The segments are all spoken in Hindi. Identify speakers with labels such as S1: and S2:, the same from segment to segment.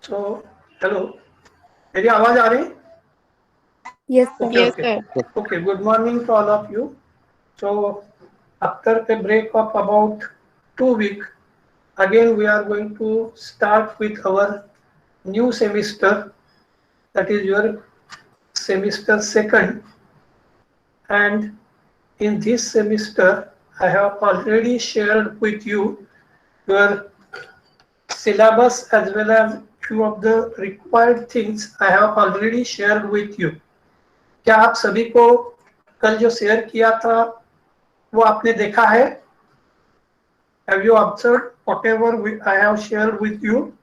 S1: So, hello. मेरी आवाज आ रही?
S2: Yes, sir.
S1: Okay,
S3: Yes,
S1: okay.
S3: sir.
S1: Okay, good morning to all of you. So, after a break of about 2 weeks, again we are going to start with our new semester, that is your semester second. And in this semester, I have already shared with you your syllabus as well as few of the required things I have already shared with you. क्या आप सभी को कल जो शेयर किया था वो आपने देखा है? Have you observed whatever I have shared with you?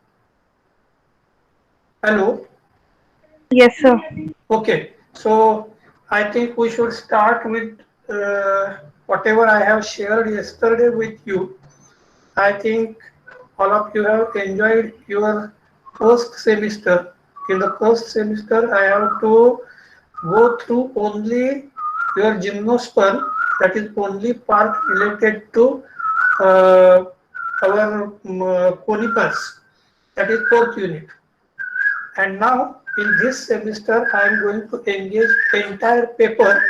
S1: Hello.
S2: Yes, sir.
S1: Okay. So I think we should start with whatever I have shared yesterday with you. I think all of you have enjoyed your first semester. In the first semester, I have to go through only your gymnosperm, that is only part related to uh, our conifers, that is fourth unit. And now in this semester, I am going to engage the entire paper,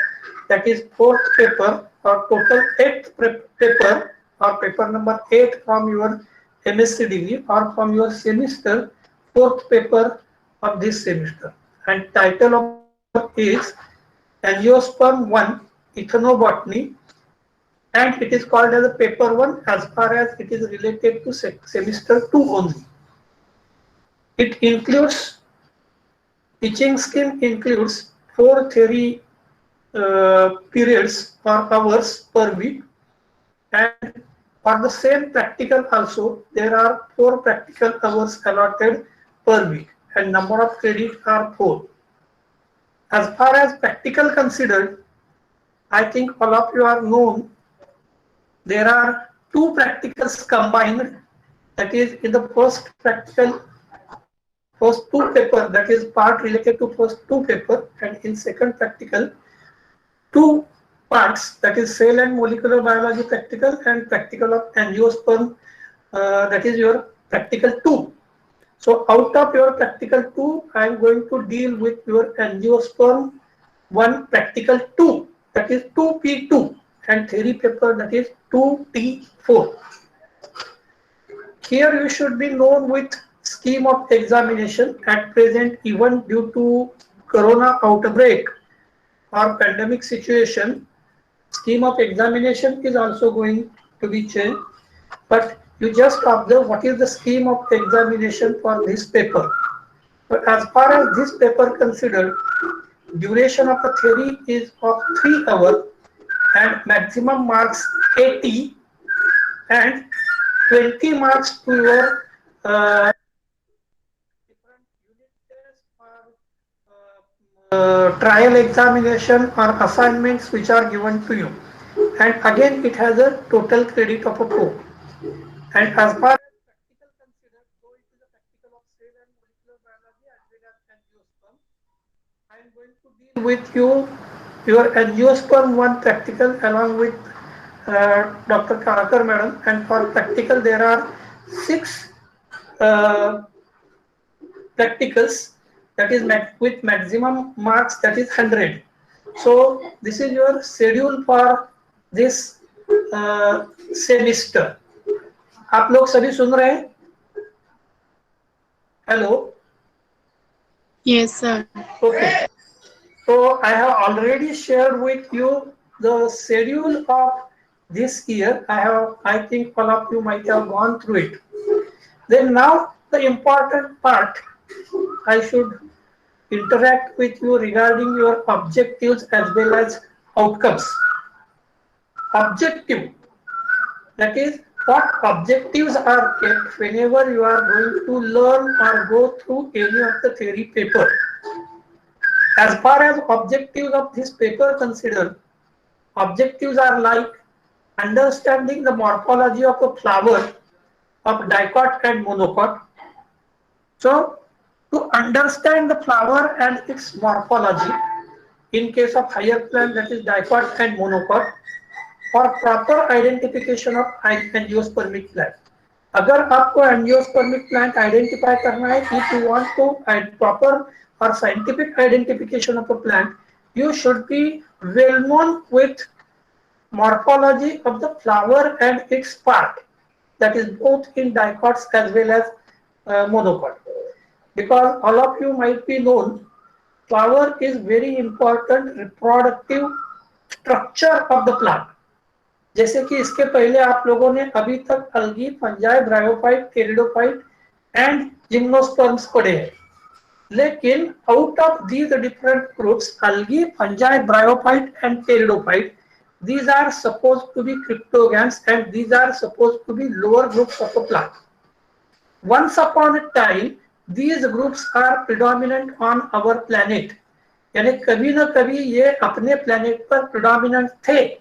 S1: that is fourth paper or total eighth paper or paper number 8 from your MSc degree or from your semester, fourth paper of this semester. And title of the paper is Angiosperm 1 Ethnobotany, and it is called as a paper 1 as far as it is related to semester 2 only. It includes Teaching scheme includes 4 theory periods or hours per week, and for the same practical also there are 4 practical hours allotted per week, and number of credit are 4. As far as practical considered, I think all of you are known there are 2 practicals combined, that is in the first two paper, that is part related to first two paper, and in second practical 2 parts, that is cell and molecular biology practical and practical of angiosperm, that is your practical 2. So out of your practical 2, I am going to deal with your angiosperm 1 practical 2, that is 2P2, and theory paper, that is 2T4. Here you should be known with scheme of examination at present, even due to corona outbreak or pandemic situation. Scheme of examination is also going to be changed, but you just observe what is the scheme of examination for this paper. But as far as this paper considered, duration of the theory is of 3 hours and maximum marks 80 and 20 marks to your different unit tests or trial examination or assignments which are given to you. And again, it has a total credit of a 4. And as far as practical considered, so it is a practical of cell and molecular biology as well as angiosperm. I am going to deal with you your angiosperm 1 practical along with Dr. Karakar madam, and for practical there are 6 uh, practicals, that is with maximum marks, that is 100. So this is your schedule for this semester. आप लोग सभी सुन रहे हैं? Hello.
S3: Yes, sir.
S1: Okay. So I have already shared with you the schedule of this year. I think all of you might have gone through it. Then now the important part, I should interact with you regarding your objectives as well as outcomes. Objective, that is what objectives are kept whenever you are going to learn or go through any of the theory paper. As far as objectives of this paper considered, objectives are like understanding the morphology of a flower of dicot and monocot. So to understand the flower and its morphology, in case of higher plant, that is dicot and monocot, for proper identification of angiospermic plant. अगर आपको एंजियोस्पर्मिक प्लांट आइडेंटिफाई करना है, if you want to proper और scientific identification of a plant, you should be well known with morphology of the flower and its part, that is both in dicots as well as monocot. Because all of you might be known, flower is very important reproductive structure of the plant. जैसे कि इसके पहले आप लोगों ने अभी तक algae, fungi, bryophyte, pteridophyte and gymnosperms पढ़े हैं, लेकिन out of these different groups, algae, fungi, bryophyte and pteridophyte, these are supposed to be cryptogams and these are supposed to be lower groups of a plant. Once upon a time, these groups are predominant on our planet. यानी कभी ना कभी ये अपने planet पर predominant थे,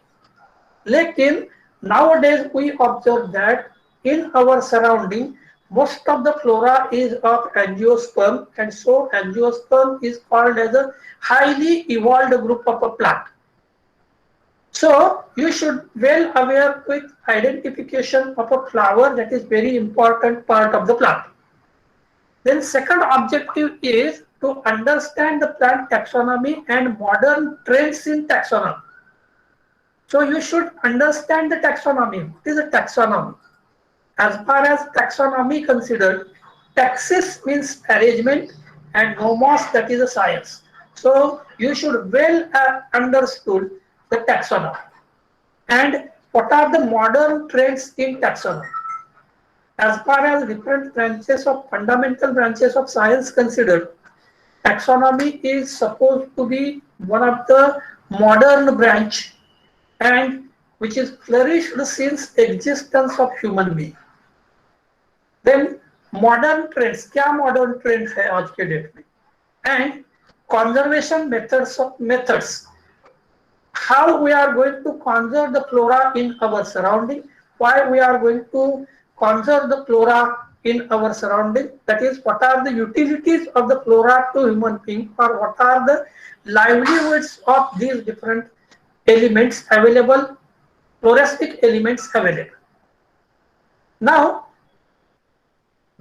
S1: लेकिन nowadays we observe that in our surrounding most of the flora is of angiosperm, and so angiosperm is called as a highly evolved group of a plant. So you should well aware with identification of a flower, that is very important part of the plant. Then second objective is to understand the plant taxonomy and modern trends in taxonomy. So you should understand the taxonomy. What is a taxonomy? As far as taxonomy considered, taxis means arrangement and nomos, that is a science. So you should well understood the taxonomy. And what are the modern trends in taxonomy? As far as different branches of fundamental branches of science considered, taxonomy is supposed to be one of the modern branch and which is flourished since existence of human being. Then modern trends, क्या modern trends है आज के डेट में, and conservation methods, how we are going to conserve the flora in our surrounding, why we are going to conserve the flora in our surrounding, that is what are the utilities of the flora to human being, or what are the livelihoods of these different elements available, floristic elements available. Now,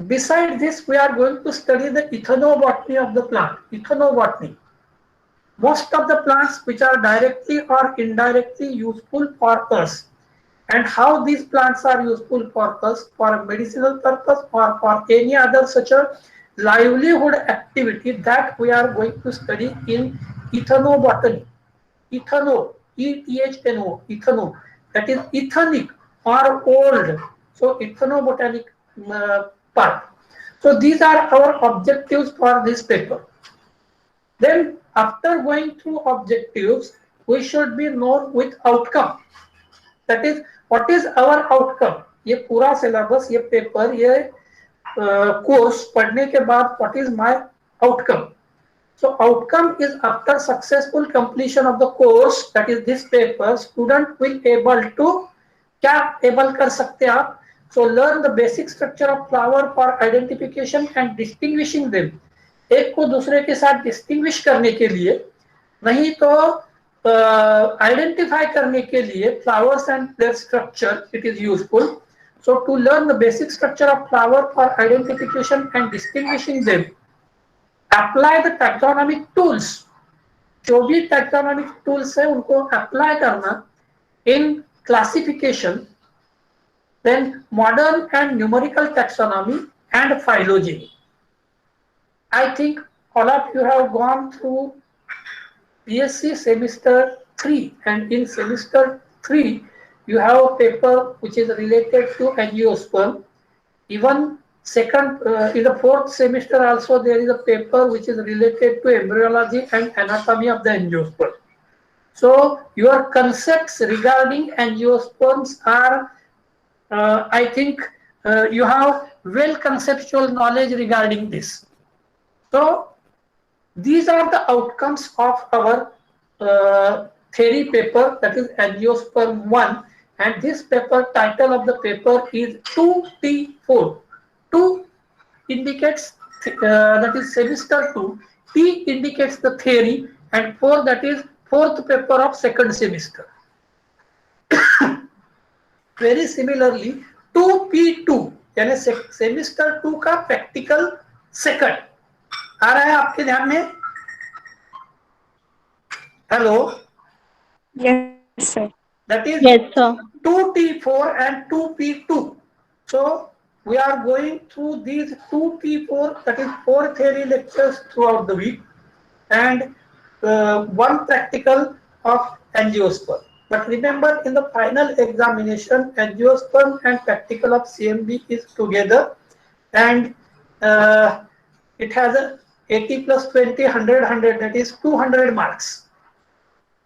S1: beside this, we are going to study the ethnobotany of the plant. Ethnobotany. Most of the plants which are directly or indirectly useful for us, and how these plants are useful for us for medicinal purpose or for any other such a livelihood activity, that we are going to study in ethnobotany. Ethno, E-T-H-N-O, ethno, that is ethnic or old. So ethnobotanic part. So these are our objectives for this paper. Then after going through objectives, we should be known with outcome. That is, what is our outcome? ये पूरा syllabus, ये paper, ये course पढ़ने के बाद what is my outcome? So outcome is after successful completion of the course, that is this paper, student will able to, क्या able कर सकते आप? So learn the basic structure of flower for identification and distinguishing them. एक को दूसरे के साथ distinguish करने के लिए, नहीं तो identify करने के लिए flowers and their structure, it is useful. So to learn the basic structure of flower for identification and distinguishing them, apply the taxonomic tools. जो भी taxonomic tools है उनको apply करना in classification, then modern and numerical taxonomy and phylogeny. I think all of you have gone through BSc semester 3, and in semester 3 you have a paper which is related to angiosperm. Even second in the fourth semester also there is a paper which is related to embryology and anatomy of the angiosperm. So your concepts regarding angiosperms are I think you have well conceptual knowledge regarding this. So these are the outcomes of our theory paper, that is Angiosperm 1, and this paper, title of the paper is 2T4. 2 indicates that is semester 2, T indicates the theory, and 4 that is fourth paper of second semester. Very similarly 2P2, यानी सेमिस्टर 2 का प्रैक्टिकल सेकंड आ रहा है आपके ध्यान में? Hello,
S2: Yes, sir.
S1: that is
S3: Yes, sir.
S1: 2T4 and 2P2. So we are going through these 2P4, that is 4 theory lectures throughout the week, and one practical of angiosperm. But remember, in the final examination, angiosperm and practical of CMB is together, and it has a 80 plus 20, 100, 100, that is 200 marks.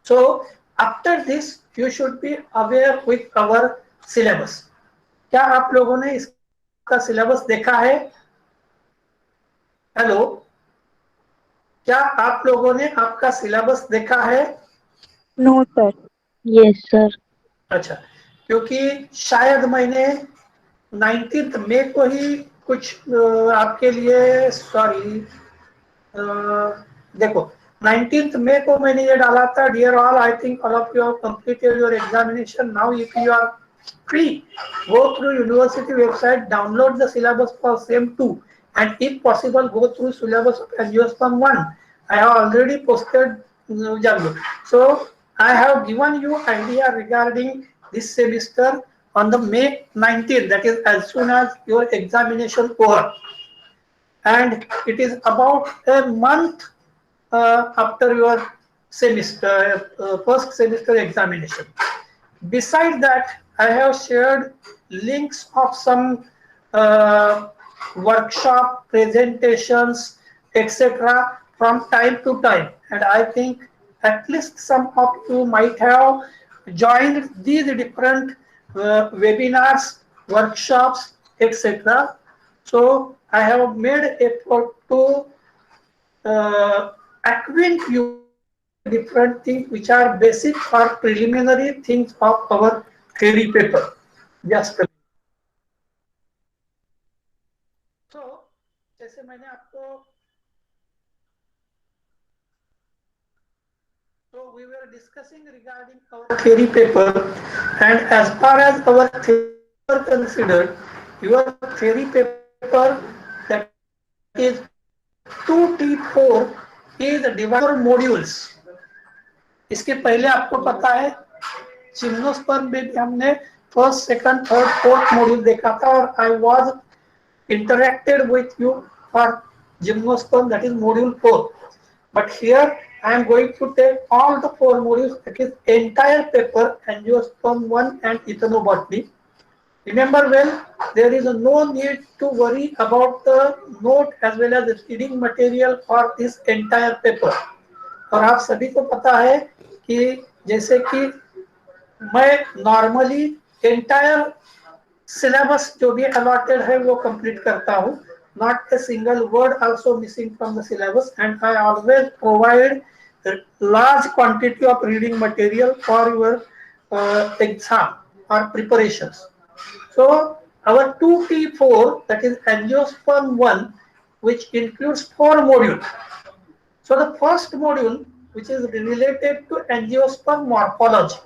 S1: So after this you should be aware with our syllabus. क्या आप लोगों ने इसका सिलेबस देखा है? हेलो, क्या आप लोगों ने आपका सिलेबस देखा है?
S2: No, sir.
S3: Yes, sir.
S1: अच्छा, क्योंकि शायद मैंने 19 मई को ही कुछ आपके लिए, सॉरी, देखो 19 मई को मैंने ये डाला था, dear all, I think all of you have completed your examination, now if you are free, go through university website, download the syllabus for SEM 2, and if possible go through syllabus of angiosperm 1. I have already posted Django. So I have given you idea regarding this semester on the May 19th, that is as soon as your examination over, and it is about a month after your semester, first semester examination. Besides that, I have shared links of some workshop presentations, etc. from time to time, and I think at least some of you might have joined these different webinars, workshops, etc. So I have made effort to acquaint you different things which are basic or preliminary things of our theory paper. Just so, जैसे मैंने आपको, so we were discussing regarding our theory paper, and as far as our theory paper considered, your theory paper, that is 2T4, is divided modules. इसके पहले आपको पता है जिम्नोस्पर्म में भी हमने first, second, third, fourth module देखा था, और I was interacted with you for gymnosperm, that is module 4. But here I am going to take all the 4 modules, that is entire paper angiosperm 1 and ethnobotany. Remember well, there is no need to worry about the note as well as the reading material for this entire paper. और आप सभी को पता है कि जैसे कि मैं नॉर्मली एंटायर सिलेबस जो भी अलॉटेड है वो कंप्लीट करता हूँ, not a single word also missing from the syllabus, and I always provide large quantity of reading material for your exam or preparations. So our 2T4, that is angiosperm 1, which includes 4 modules. So the first module, which is related to angiosperm morphology.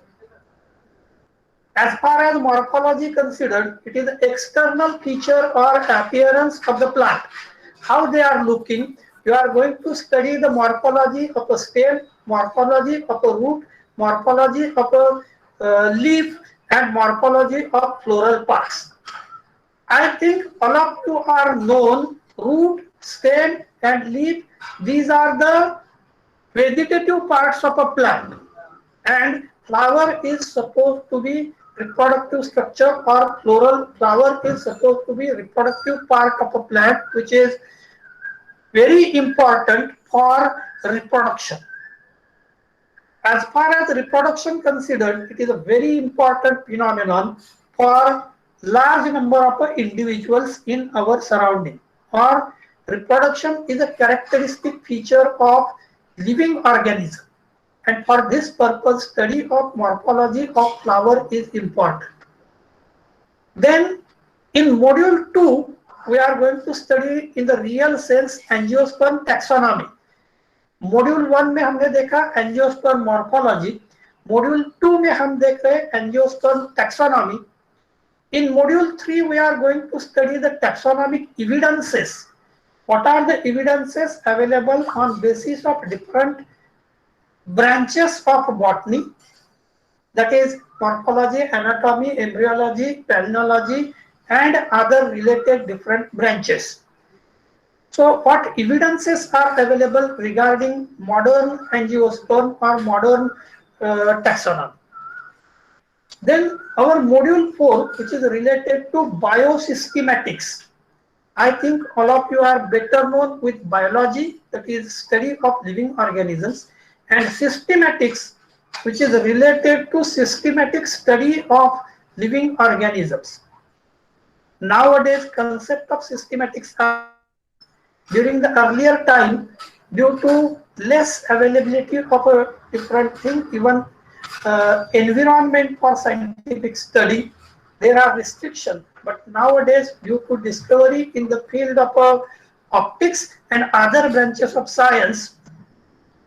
S1: As far as morphology considered, it is the external feature or appearance of the plant. How they are looking. You are going to study the morphology of a stem, morphology of a root, morphology of a leaf, and morphology of floral parts. I think all of you are known root, stem, and leaf. These are the vegetative parts of a plant, and flower is supposed to be reproductive structure, or flower is supposed to be reproductive part of a plant, which is very important for reproduction. As far as reproduction considered, it is a very important phenomenon for large number of individuals in our surrounding. Or reproduction is a characteristic feature of living organism, and for this purpose study of morphology of flower is important. Then in module 2 we are going to study in the real sense angiosperm taxonomy. Module 1 में हमने देखा एंजियोस्पर्म मॉर्फोलॉजी, मॉड्यूल 2 में हम देख रहे हैं angiosperm taxonomy. In module 3, we are going to study the taxonomic evidences. What are the evidences available on basis of different branches of botany, that is morphology, anatomy, embryology, palynology, and other related different branches. So what evidences are available regarding modern angiosperm or modern taxonomy? Then our module 4, which is related to biosystematics. I think all of you are better known with biology, that is study of living organisms, and systematics, which is related to systematic study of living organisms. Nowadays, concept of systematics are during the earlier time, due to less availability of a different thing, even environment for scientific study, there are restrictions. But nowadays, due to discovery in the field of optics and other branches of science,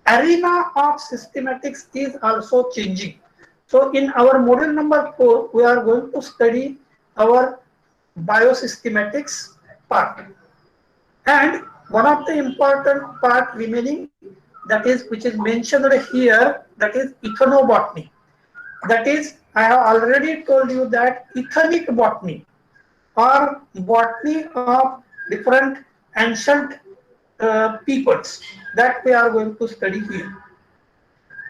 S1: arena of systematics is also changing. So in our module number 4, we are going to study our biosystematics part. And one of the important part remaining, that is which is mentioned here, that is ethnobotany. That is, I have already told you that ethnic botany or botany of different ancient peoples, that we are going to study here.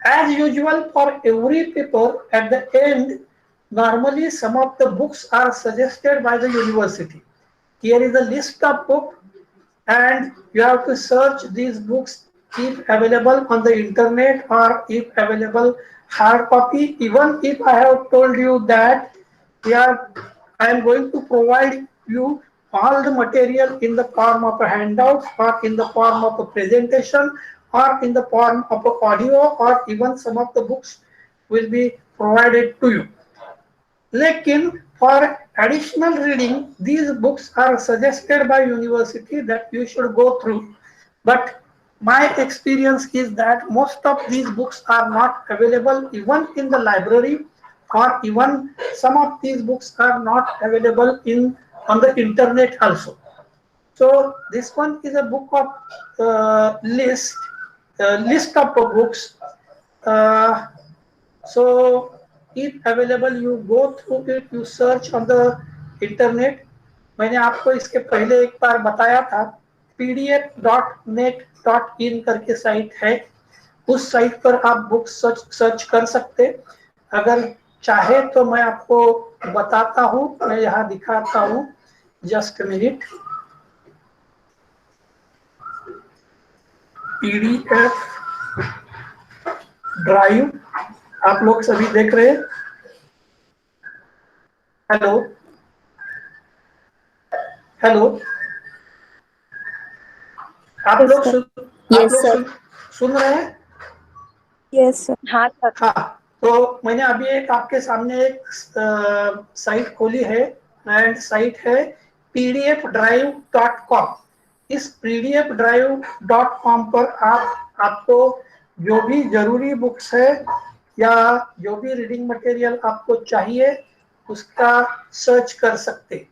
S1: As usual for every paper, at the end, normally some of the books are suggested by the university. Here is a list of books, and you have to search these books if available on the internet or if available hard copy. Even if I have told you that I am going to provide you all the material in the form of a handout or in the form of a presentation or in the form of a audio, or even some of the books will be provided to you. Lekin for additional reading, these books are suggested by university that you should go through. But my experience is that most of these books are not available even in the library, or even some of these books are not available on the internet also. So this one is a book of list of books. Uh, so if available, you go through it, you search on the internet. मैंने आपको इसके पहले एक बार बताया था, pdf.net.in करके साइट है, उस साइट पर आप बुक सर्च कर सकते। अगर चाहे तो मैं आपको बताता हूँ, मैं यहाँ दिखाता हूँ, जस्ट मिनट। पीडीएफ ड्राइव आप लोग सभी देख रहे हैं? हेलो हेलो, आप लोग सुन रहे हैं?
S2: Yes sir.
S4: हाँ सर।
S1: हाँ, तो मैंने अभी आपके सामने एक साइट खोली है, एंड साइट है pdfdrive.com। इस pdfdrive.com पर आपको जो भी जरूरी बुक्स है या जो भी रीडिंग मटेरियल आपको चाहिए उसका सर्च कर सकते।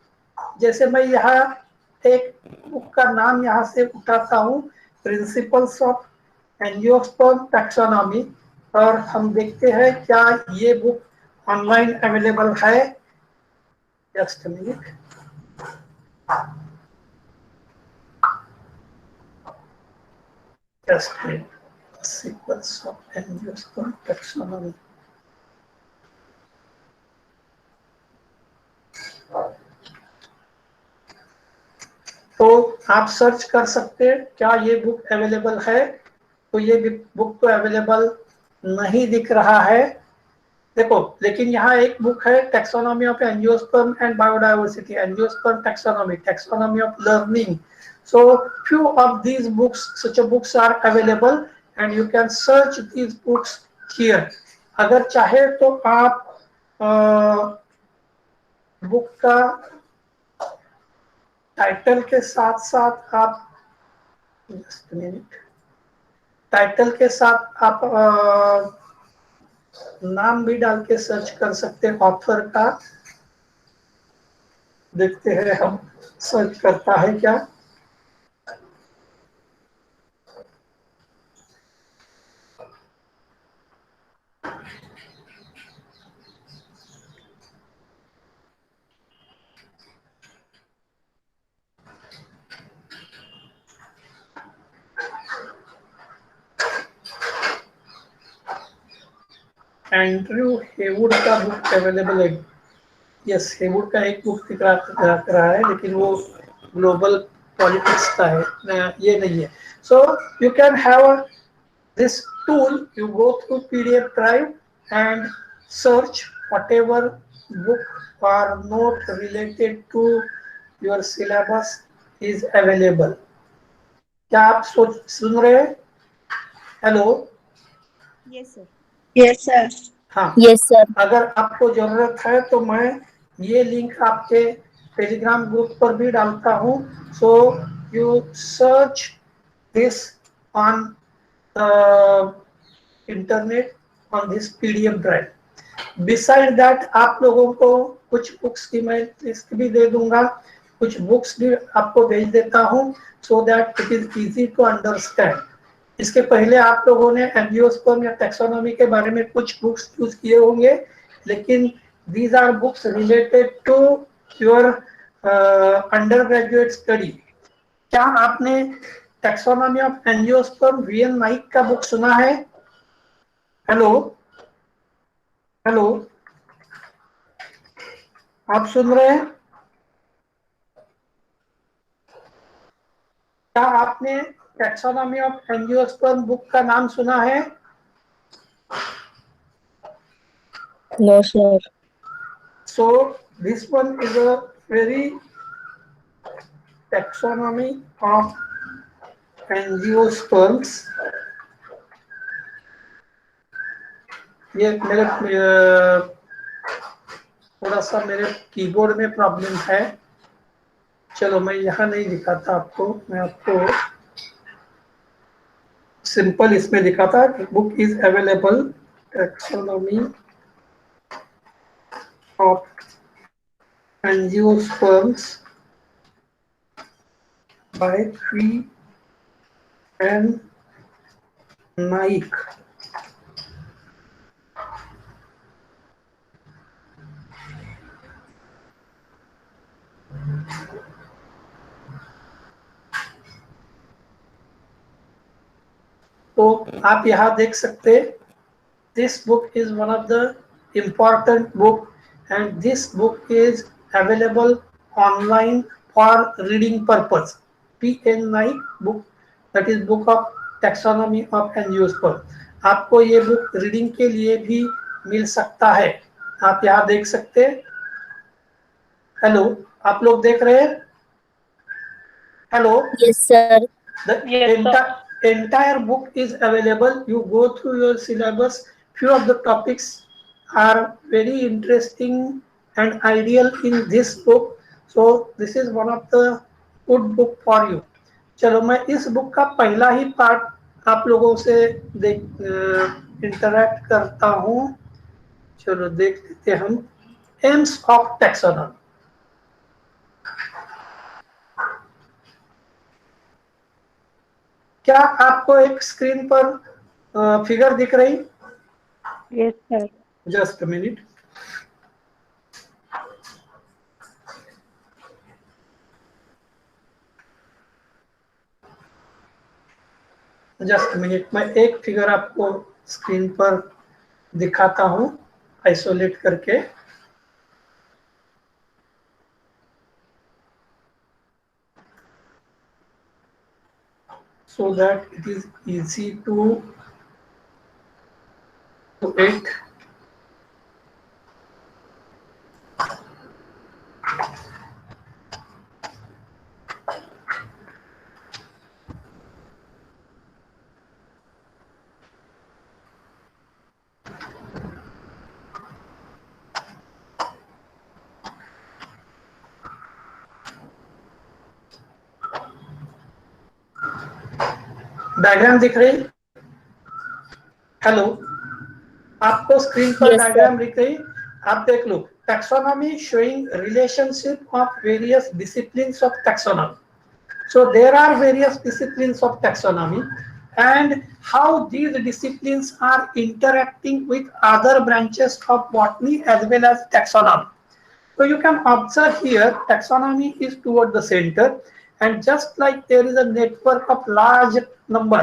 S1: जैसे मैं यहाँ एक बुक का नाम यहाँ से उठाता हूँ, प्रिंसिपल्स ऑफ एंजियोस्पर्म टैक्सोनॉमी, और हम देखते हैं क्या ये बुक ऑनलाइन अवेलेबल है। Just minute. Just minute. Principles of angiosperm taxonomy. तो आप सर्च कर सकते हैं क्या ये बुक अवेलेबल है। तो ये बुक तो अवेलेबल नहीं दिख रहा है, देखो, लेकिन यहाँ एक बुक है, taxonomy of angiosperm and biodiversity, angiosperm taxonomy, taxonomy of learning. So few of these books, such a books are available and you can search these books here. अगर चाहे तो आप बुक का टाइटल के साथ साथ आप, जस्ट मिनट, टाइटल के साथ आप नाम भी डाल के सर्च कर सकते हैं ऑथर का। देखते हैं हम सर्च करता है क्या। एंड्रयू हेवुड का बुक अवेलेबल है। यस, हेवुड का एक बुक दिख रहा है, लेकिन वो ग्लोबल पॉलिटिक्स का है, ये नहीं है। So you can have this tool. You go through PDF drive and search whatever book or note related to your syllabus is available. क्या आप सुन रहे हैं? Hello.
S2: Yes, sir.
S3: Yes, sir.
S1: हाँ,
S2: Yes, sir.
S1: अगर आपको जरूरत है तो मैं ये लिंक आपके टेलीग्राम ग्रुप पर भी डालता हूँ। So you search this on internet on this PDF drive. Beside that आप लोगों को कुछ बुक्स की मैं लिस्ट भी दे दूंगा, कुछ बुक्स भी आपको भेज देता हूँ, so that it is easy to understand. इसके पहले आप लोगों ने एंजियोस्पर्म या टैक्सोनॉमी के बारे में कुछ बुक्स यूज किए होंगे, लेकिन these are books related to your undergraduate study. क्या आपने taxonomy of angiosperm V N Naik का बुक सुना है? हेलो हेलो, आप सुन रहे हैं? क्या आपने टैक्सोनॉमी ऑफ एंजियोस्पर्म बुक का नाम सुना है?
S2: No, sir.
S1: So this one is a very taxonomy of angiosperms. ये मेरे थोड़ा सा मेरे कीबोर्ड में प्रॉब्लम है। चलो मैं यहाँ नहीं दिखाता आपको, मैं आपको सिंपल इसमें दिखाता। Book is available, taxonomy of angiosperms by V N Naik. तो आप यहाँ देख सकते, this book is one of the important book, and this book is available online for reading purpose. PN Naik book, that is book of taxonomy of angiosperm। आपको ये बुक रीडिंग के लिए भी मिल सकता है। आप यहाँ देख सकते। हेलो, आप लोग देख रहे हैं? Hello.
S2: Yes, sir.
S1: The entire book is available. You go through your syllabus. Few of the topics are very interesting and ideal in this book. So this is one of the good book for you. चलो मैं इस बुक का पहला ही पार्ट आप लोगों से इंटरेक्ट करता हूँ। चलो देख लेते हम। AIIMS of taxonomy. क्या आपको एक स्क्रीन पर फिगर दिख रही?
S2: Yes, sir.
S1: Just a minute. Just minute, मैं एक फिगर आपको स्क्रीन पर दिखाता हूं आइसोलेट करके। so that it is easy to it। Diagram दिख रही? हेलो, आपको स्क्रीन पर
S2: Yes, sir.
S1: डायग्राम दिख रही? आप देख लो। taxonomy showing relationship of various disciplines of taxonomy. So there are various disciplines of taxonomy and how these disciplines are interacting with other branches of botany as well as taxonomy. So you can observe here taxonomy is toward the center, and just like there is a network of large number.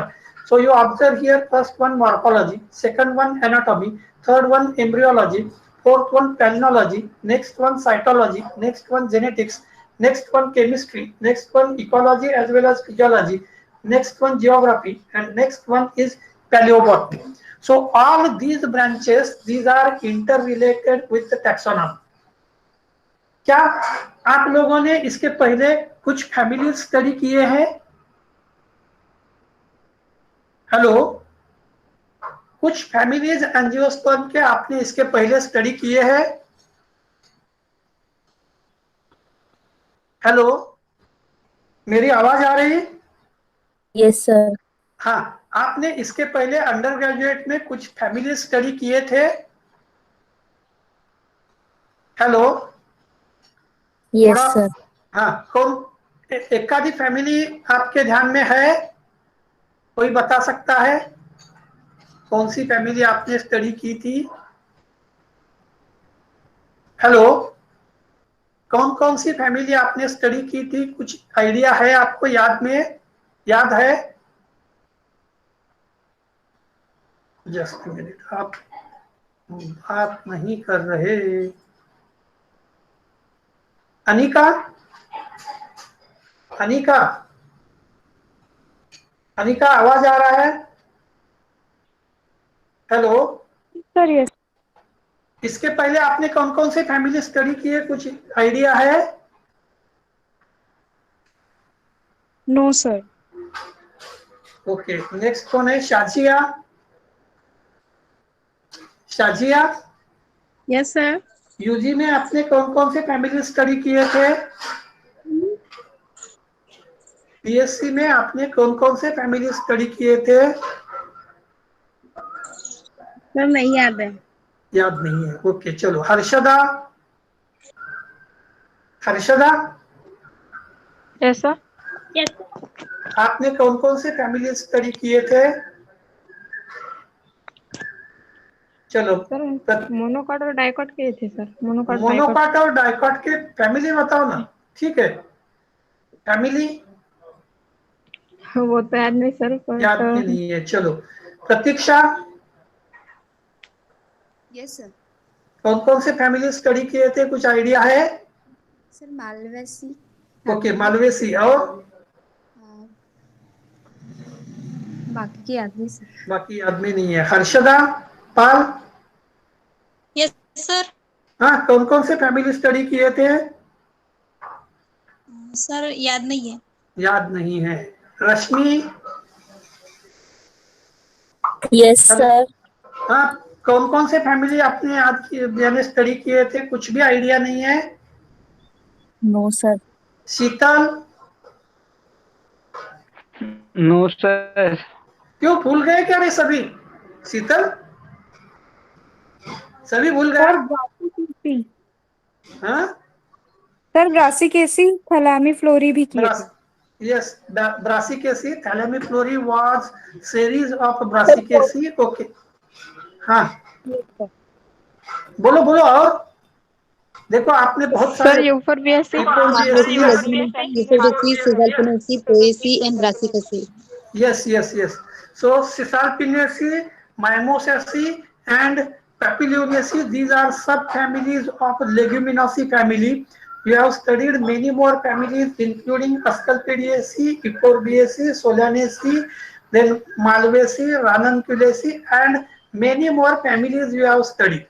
S1: So you observe here first one morphology, second one anatomy, third one embryology, fourth one palynology, next one cytology, next one genetics, next one chemistry, next one ecology as well as physiology, next one geography, and next one is paleobotany. So all these branches, these are interrelated with the taxonomy. क्या आप लोगों ने इसके पहले कुछ फैमिली स्टडी किए हैं? हेलो, कुछ फैमिलीज एंजियोस्पर्म के आपने इसके पहले स्टडी किए हैं? हेलो, मेरी आवाज आ रही है?
S2: Yes sir.
S1: हाँ, आपने इसके पहले अंडर ग्रेजुएट में कुछ फैमिली स्टडी किए थे? Hello,
S2: yes sir.
S1: हाँ, कौन एकाधी फैमिली आपके ध्यान में है? कोई बता सकता है कौन सी फैमिली आपने स्टडी की थी? हेलो, कौन कौन सी फैमिली आपने स्टडी की थी? कुछ आइडिया है आपको? याद है? जस्ट मिनट, आप बात नहीं कर रहे। अनिका, अनिका, अनिका, आवाज आ रहा है? Hello
S2: sir yes.
S1: इसके पहले आपने कौन कौन से फैमिली स्टडी किए, कुछ आइडिया है?
S2: No sir.
S1: ओके, नेक्स्ट कौन है? Shazia, Shazia,
S3: Yes, sir.
S1: UG में आपने कौन कौन से फैमिली स्टडी किए थे? पीएससी में आपने कौन कौन से फैमिली स्टडी किए थे?
S3: सर नहीं याद है।
S1: याद नहीं है, ओके चलो। Harshada, Harshada,
S2: yes sir.
S3: Yes.
S1: आपने कौन कौन से फैमिली स्टडी किए थे? चलो,
S2: सर मोनोकॉट और डाइकॉट किए थे सर। Monocot dicot.
S1: मोनोकॉट और डाइकॉट के फैमिली बताओ ना। ठीक है, फैमिली
S2: वो तो याद नहीं सर।
S1: याद में नहीं है। चलो, प्रतीक्षा,
S4: यस सर।
S1: कौन कौन से फैमिली स्टडी किए थे, कुछ आइडिया है?
S4: Sir Malvaceae.
S1: Okay, Malvaceae. और
S4: बाकी की याद नहीं सर।
S1: बाकी याद में नहीं है। हर्षदा, पाल,
S3: Yes, sir.
S1: हाँ, कौन कौन से फैमिली स्टडी किए थे?
S3: सर याद नहीं है।
S1: याद नहीं है। रश्मि,
S2: यस सर।
S1: हाँ, कौन कौन से फैमिली आपने आज यानी स्टडी किए थे, कुछ भी आइडिया नहीं है?
S2: No sir.
S1: Sheetal,
S5: no sir.
S1: क्यों भूल गए क्या रे सभी? शीतल, सभी भूल गए? हाँ,
S2: सर ब्रासिकेसी थैलामी फ्लोरी भी किए थे।
S1: yes, brassicaceae thalamiflory was series of brassicaceae. Okay, हाँ, बोलो बोलो। और देखो आपने बहुत
S2: सर
S1: सारे
S2: Euphorbiaceae
S4: Euphorbiaceae, Caesalpiniaceae, Poaceae and Brassicaceae.
S1: yes. So Cisalpinaceae, Mimosaceae and Papilionaceae, these are subfamilies of Leguminosae family. We have studied many more families including Asclepiaceae, Euphorbiaceae, Solanaceae, then Malvaceae, Ranunculaceae and many more families we have studied.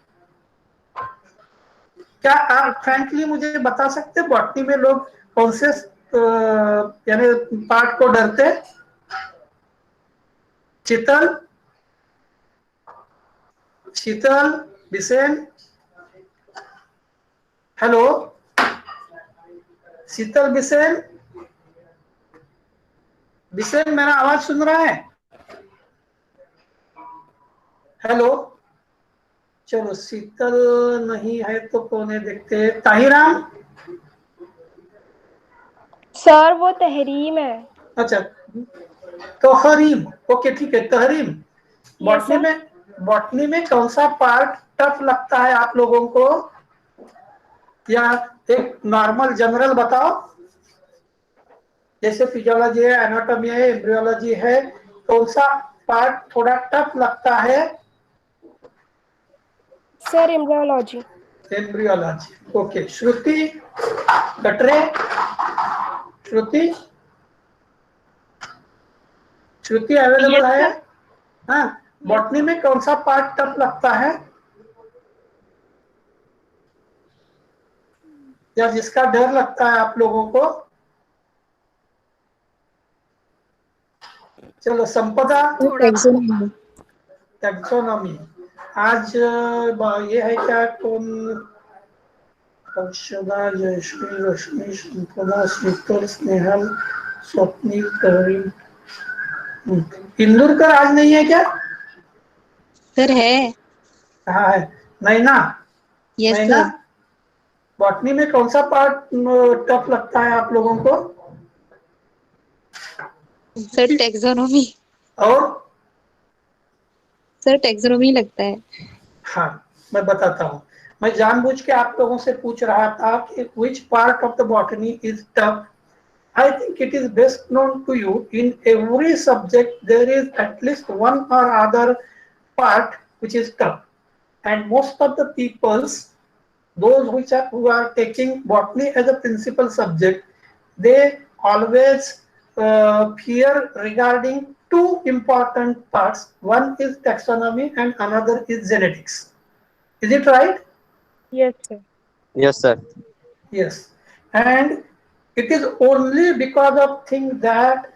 S1: क्या आप फ्रैंकली मुझे बता सकते हैं बॉटनी में लोग कौन से यानी पार्ट को डरते हैं? शीतल, शीतल, बिसेन, हेलो, शीतल, बिसेन, बिसेन, मेरा आवाज सुन रहा है? हेलो, चलो शीतल नहीं है तो कौन है देखते हैं। ताहिराम।
S6: सर वो तहरीम है।
S1: अच्छा तहरीम, ओके ठीक है तहरीम। Botany
S6: sir.
S1: में, बॉटनी में कौन सा पार्ट टफ लगता है आप लोगों को, या एक नॉर्मल जनरल बताओ। जैसे फिजियोलॉजी है, एनाटॉमी है, एम्ब्रियोलॉजी है, कौन सा पार्ट थोड़ा टफ लगता है?
S6: Sir embryology.
S1: Embryology, okay. श्रुति कटरे, श्रुति, श्रुति अवेलेबल
S6: Yes,
S1: है?
S6: sir.
S1: हाँ, बॉटनी में कौन सा पार्ट टफ लगता है, या जिसका डर लगता है आप लोगों को? चलो संपदा।
S4: टैक्सोनॉमी।
S1: टैक्सोनॉमी। आज ये है क्या, कौन? अक्षदा, जयश्री, रश्मि, संपदा, शीतल, स्नेहल, स्वप्निल, करीम। इंदुरकर आज नहीं है क्या?
S4: सर है।
S1: कहाँ है? नैना,
S4: यस
S1: नैना
S4: सर।
S1: बॉटनी में कौन सा पार्ट टफ लगता है आप लोगों को?
S4: Sir taxonomy.
S1: और
S4: सर टैक्सोनॉमी लगता है।
S1: हाँ, मैं बताता हूँ। मैं जानबूझ के आप लोगों से पूछ रहा था कि which part of the botany is tough. I think it is best known to you. In every subject, there is at least one or other part which is tough, and most of the peoples, those who are taking botany as a principal subject, they always fear regarding two important parts. One is taxonomy and another is genetics. Is it right?
S6: Yes, sir.
S7: Yes, sir.
S1: Yes. And it is only because of things that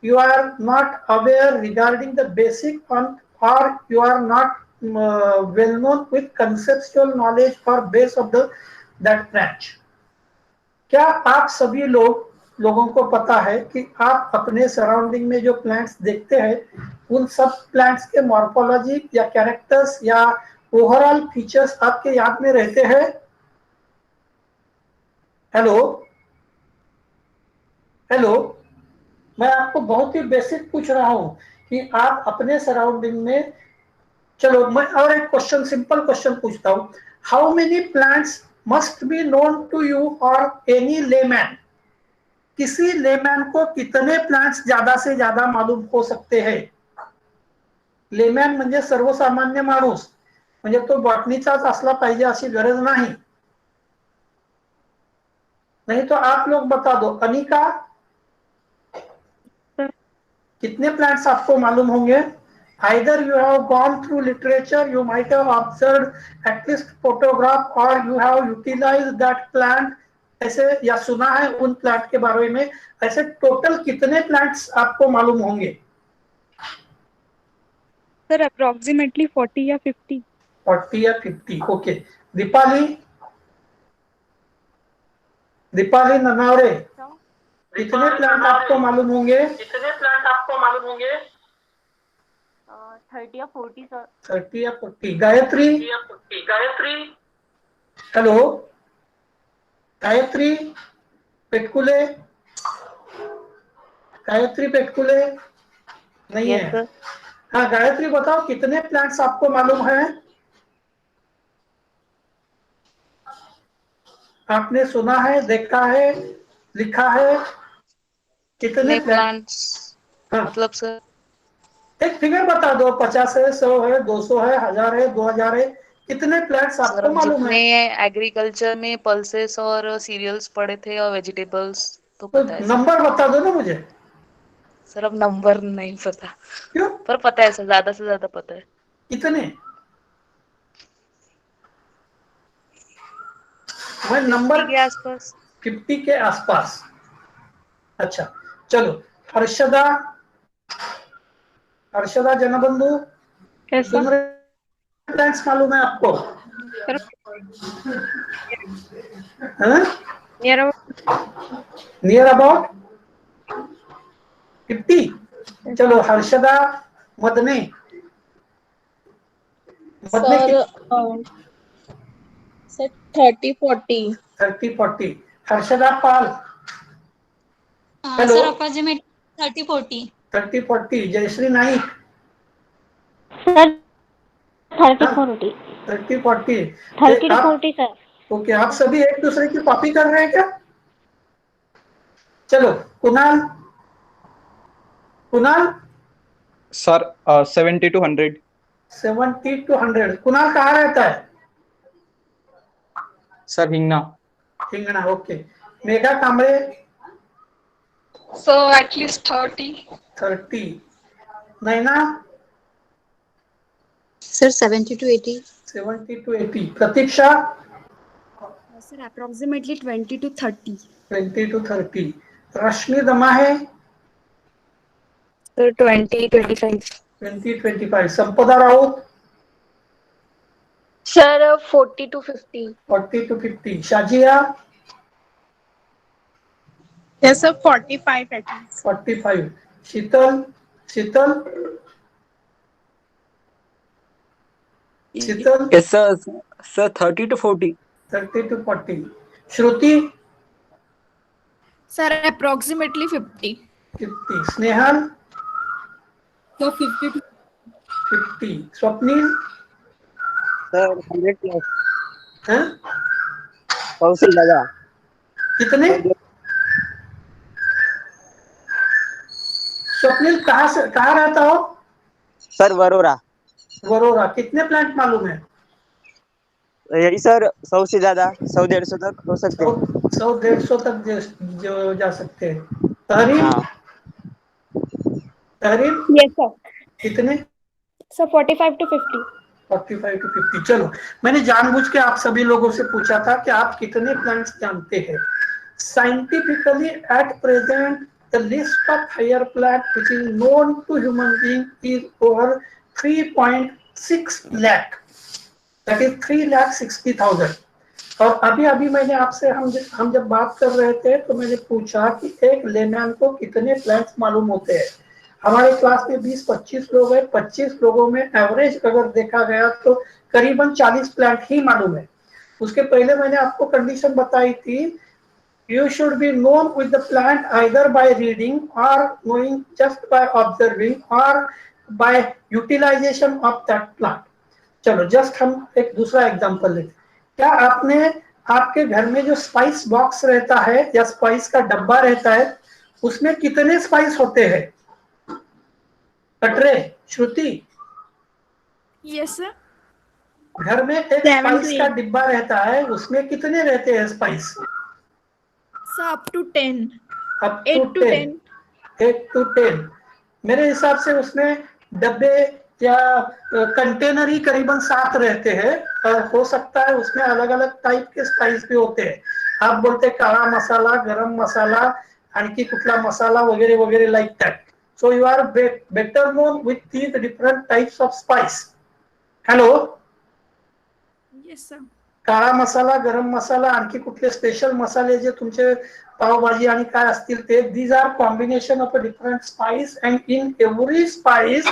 S1: you are not aware regarding the basic on, or you are not well known with conceptual knowledge or base of the that branch. क्या आप सभी लोगों को पता है कि आप अपने सराउंडिंग में जो प्लांट्स देखते हैं, उन सब प्लांट्स के मॉर्फोलॉजी या कैरेक्टर्स या ओवरऑल फीचर्स आपके याद में रहते हैं? हेलो हेलो, मैं आपको बहुत ही बेसिक पूछ रहा हूं कि आप अपने सराउंडिंग में, चलो मैं और एक क्वेश्चन, सिंपल क्वेश्चन पूछता हूं। How many plants must be known to you or any layman? किसी लेमैन को कितने प्लांट्स ज्यादा से ज्यादा मालूम हो सकते हैं? लेमॅन म्हणजे सर्वसामान्य माणूस, म्हणजे तो बॉटनीचाच असला पाहिजे अशी गरज नाही। नहीं तो आप लोग बता दो। अनिका, कितने प्लांट्स आपको मालूम होंगे? Either you have gone through literature, you might have observed at least photograph, or you have utilized that plant, ऐसे या सुना है उन प्लांट के बारे में। ऐसे टोटल कितने प्लांट्स आपको मालूम होंगे?
S2: सर अप्रोक्सीमेटली 40 या 50।
S1: 40 या 50, ओके। दीपाली, दीपाली ननावरे, कितने प्लांट आपको मालूम होंगे?
S6: 30 या 40 सर।
S1: 30 या 40। गायत्री, हेलो गायत्री पेटकुले, गायत्री पेटकुले नहीं
S4: यस
S1: है।
S4: सर।
S1: हाँ गायत्री बताओ, कितने प्लांट्स आपको मालूम है? आपने सुना है, देखा है, लिखा है? कितने
S4: प्लांट्स
S1: हाँ,
S4: मतलब सर
S1: एक फिगर बता दो। 50 है, 100 है, 200 है, 1000 है, 2000 है, कितने प्लांट्स आपको मालूम
S4: जितने
S1: है?
S4: एग्रीकल्चर में पल्सेस और सीरियल्स पढ़े थे और वेजिटेबल्स तो
S1: तो
S4: पता है सर।
S1: नंबर बता दो ना मुझे।
S4: सर अब नंबर नहीं पता,
S1: क्यों?
S4: पर पता है सर, ज्यादा से ज्यादा पता है।
S1: कितने? मैं नंबर
S4: 50 के आसपास।
S1: 50 के आसपास। अच्छा चलो, हर्षदा, हर्षदा जनबंधु,
S2: कैसा?
S1: प्लांट्स मालूम है आपको?
S2: सर
S1: हाँ?
S2: Near
S1: near about 50। चलो हर्षदा मदने, मत में
S3: sir 30-40
S1: 30-40। Harshada Pal, hello.
S3: Sir approximate 30-40
S1: 30-40। Jayashree Naik,
S6: sir 30-40
S1: 30-40।
S6: 30-40 sir.
S1: Okay, आप सभी एक दूसरे की कॉपी कर रहे हैं क्या? चलो, Kunal, Kunal
S7: sir 70 to 100।
S1: 70 to 100। Kunal कहाँ रहता है?
S7: Sir Hingna.
S1: Hingna, okay. Megha Kamble,
S8: So at least 30.
S1: 30। Naina,
S3: sir 70 to 80
S1: 70 to 80। Pratiksha,
S2: sir approximately 20 to 30
S1: 20 to 30। Rashmi Damahe,
S2: sir 20-25
S1: 20-25। संपदा Raut,
S6: sir 40 to 50।
S1: 40 to 50। Shazia,
S3: yes sir 45 at least
S1: 45। Sheetal, Sheetal, Sheetal,
S5: Yes, sir. Sir, 30 to 40.
S1: 30 to 40। Shruti,
S2: sir approximately 50
S1: 50। Snehal,
S2: तो 50 to
S1: 50। Swapnil,
S9: sir 100 plus.
S1: हैं?
S9: 100 से ज्यादा।
S1: कितने? स्वप्निल कहाँ रहता हो?
S9: सर वरोरा।
S1: वरोरा। कितने प्लांट मालूम है?
S9: यही सर 100 से ज्यादा, 100-150 तक हो सकते हैं।
S1: 100-150 तक जो जा सकते हैं। तहरीर,
S9: हाँ
S1: तहरीर
S6: यस सर।
S1: कितने?
S6: Sir 45 to 50।
S1: 45 to 50। चलो, मैंने जानबूझ के आप सभी लोगों से पूछा था कि आप कितने प्लांट्स जानते हैं। Scientifically at present the list of higher plant which is known to human being is over 3.6 lakh, that is 3,60,000। और अभी अभी मैंने आपसे हम जब बात कर रहे थे तो मैंने पूछा कि एक लेमैन को कितने प्लांट्स मालूम होते हैं। हमारे क्लास में 20-25 लोग हैं, 25 लोगों में एवरेज अगर देखा गया तो करीबन 40 प्लांट ही मालूम है। उसके पहले मैंने आपको कंडीशन बताई थी, you should be known with the plant either by reading or knowing just by observing or by utilization of that plant. चलो, जस्ट हम एक दूसरा एग्जांपल लेते हैं। क्या आपने आपके घर में जो स्पाइस बॉक्स रहता है या स्पाइस का डब्बा रहता है, उसमें कितने स्पाइस होते हैं? कटरे, श्रुति,
S2: यस सर
S1: घर में एक
S3: 7 to
S1: स्पाइस का
S3: 8
S1: डिब्बा रहता है, उसमें कितने रहते हैं spice?
S2: Sir up to 10
S1: up
S2: 8
S1: to
S2: to
S1: 10।
S2: 10
S1: 8 to 10। मेरे हिसाब से उसमें डब्बे या कंटेनर ही करीबन 7 रहते हैं। हो सकता है उसमें अलग अलग टाइप के स्पाइस भी होते हैं। आप बोलते काला मसाला, गरम मसाला, आणखी कुठला मसाला वगैरह वगैरह like that. So you are better known with these different types of spice. Hello,
S2: yes sir
S1: काळा मसाला, गरम मसाला, आणखी कुठले स्पेशल मसाले जे तुमचे पावभाजी आणि काय असतील ते, these are combination of a different spice and in every spice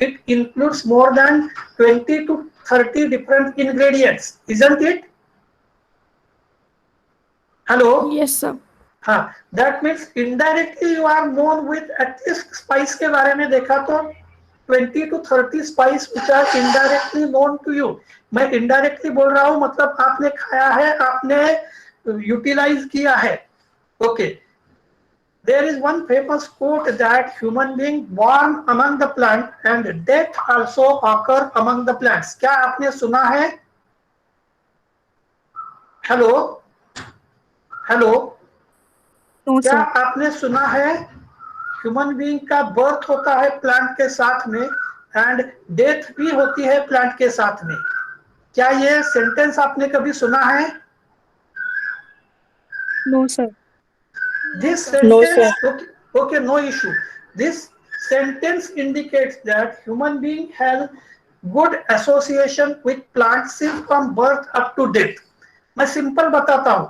S1: it includes more than 20 to 30 different ingredients, isn't it? Hello,
S2: yes sir
S1: हाँ, that means indirectly you are known with at least spice के बारे में देखा तो 20 to 30 spice which are indirectly known to you। मैं indirectly बोल रहा हूँ, मतलब आपने खाया है, आपने यूटिलाइज किया है। Okay, there is one famous quote that human being born among the plant and death also occur among the plants। क्या आपने सुना है? हेलो, हेलो,
S2: नो
S1: क्या
S2: सर
S1: आपने सुना है ह्यूमन बीइंग का बर्थ होता है प्लांट के साथ में एंड डेथ भी होती है प्लांट के साथ में? क्या ये सेंटेंस आपने कभी सुना है?
S2: No sir
S1: this
S6: No,
S1: sentence,
S6: sir.
S1: Okay, no issue. This sentence indicates that human being has good association with plant since from birth up to death. मैं सिंपल बताता हूँ।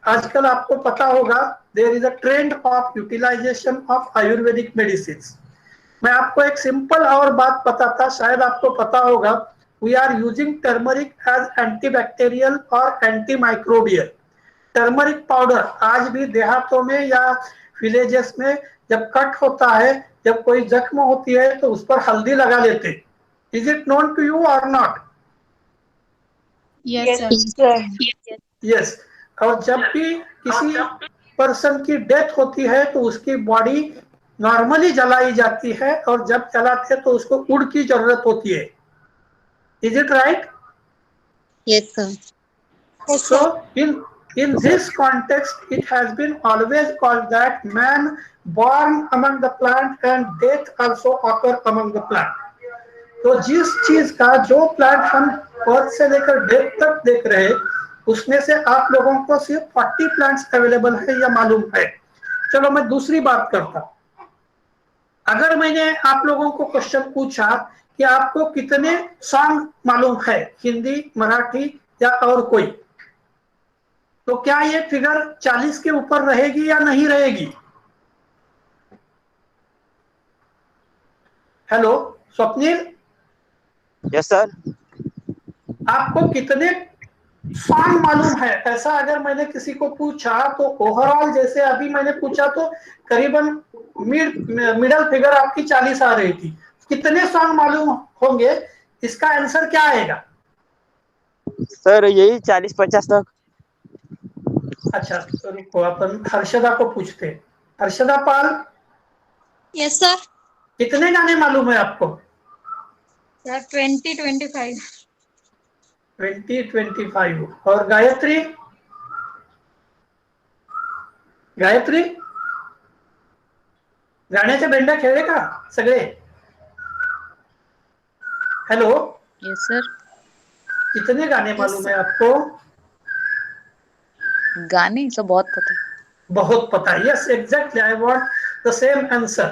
S1: आजकल आपको पता होगा there is a trend of utilization of ayurvedic medicine. मैं आपको एक सिंपल और बात बताता, शायद आपको पता होगा, we are using turmeric as antibacterial और antimicrobial. टर्मरिक पाउडर आज भी देहातों में या विलेजेस में जब कट होता है, जब कोई जख्म होती है तो उस पर हल्दी लगा लेते. Is it known to you or not?
S3: Yes, sir.
S1: Yes. और जब भी किसी पर्सन की डेथ होती है तो उसकी बॉडी नॉर्मली जलाई जाती है, और जब जलाते हैं तो उसको वुड की जरूरत होती है. Is it right?
S3: Yes, sir.
S1: So in this context, it has been always called that man born among the plant and death also occur among the plant. तो जिस चीज का जो प्लांट हम बर्थ से लेकर डेथ तक देख रहे हैं, उसमें से आप लोगों को सिर्फ 40 प्लांट्स अवेलेबल है या मालूम है. चलो मैं दूसरी बात करता. अगर मैंने आप लोगों को क्वेश्चन पूछा कि आपको कितने सॉन्ग मालूम है, हिंदी, मराठी या और कोई, तो क्या ये फिगर 40 के ऊपर रहेगी या नहीं रहेगी? Hello Swapnil,
S9: yes sir.
S1: आपको कितने सॉन्ग मालूम है? ऐसा अगर मैंने किसी को पूछा तो ओवरऑल, जैसे अभी मैंने पूछा तो करीबन मिडल फिगर आपकी 40 आ रही थी. कितने सॉन्ग मालूम होंगे? इसका आंसर क्या आएगा?
S9: सर यही 40-50 तक.
S1: अच्छा तो रुको, अपन हर्षदा को पूछते हैं. हर्षदा पाल,
S3: Yes, sir.
S1: कितने गाने मालूम है आपको?
S3: Sir, 20-25.
S1: 20-25. और गायत्री? गायत्री गाण्याच्या भेंड्या खेळले का सगळे? Hello,
S4: yes sir.
S1: कितने गाने मालूम है आपको?
S4: गाने सब बहुत पता है.
S1: बहुत पता. Yes, exactly. I want the same answer.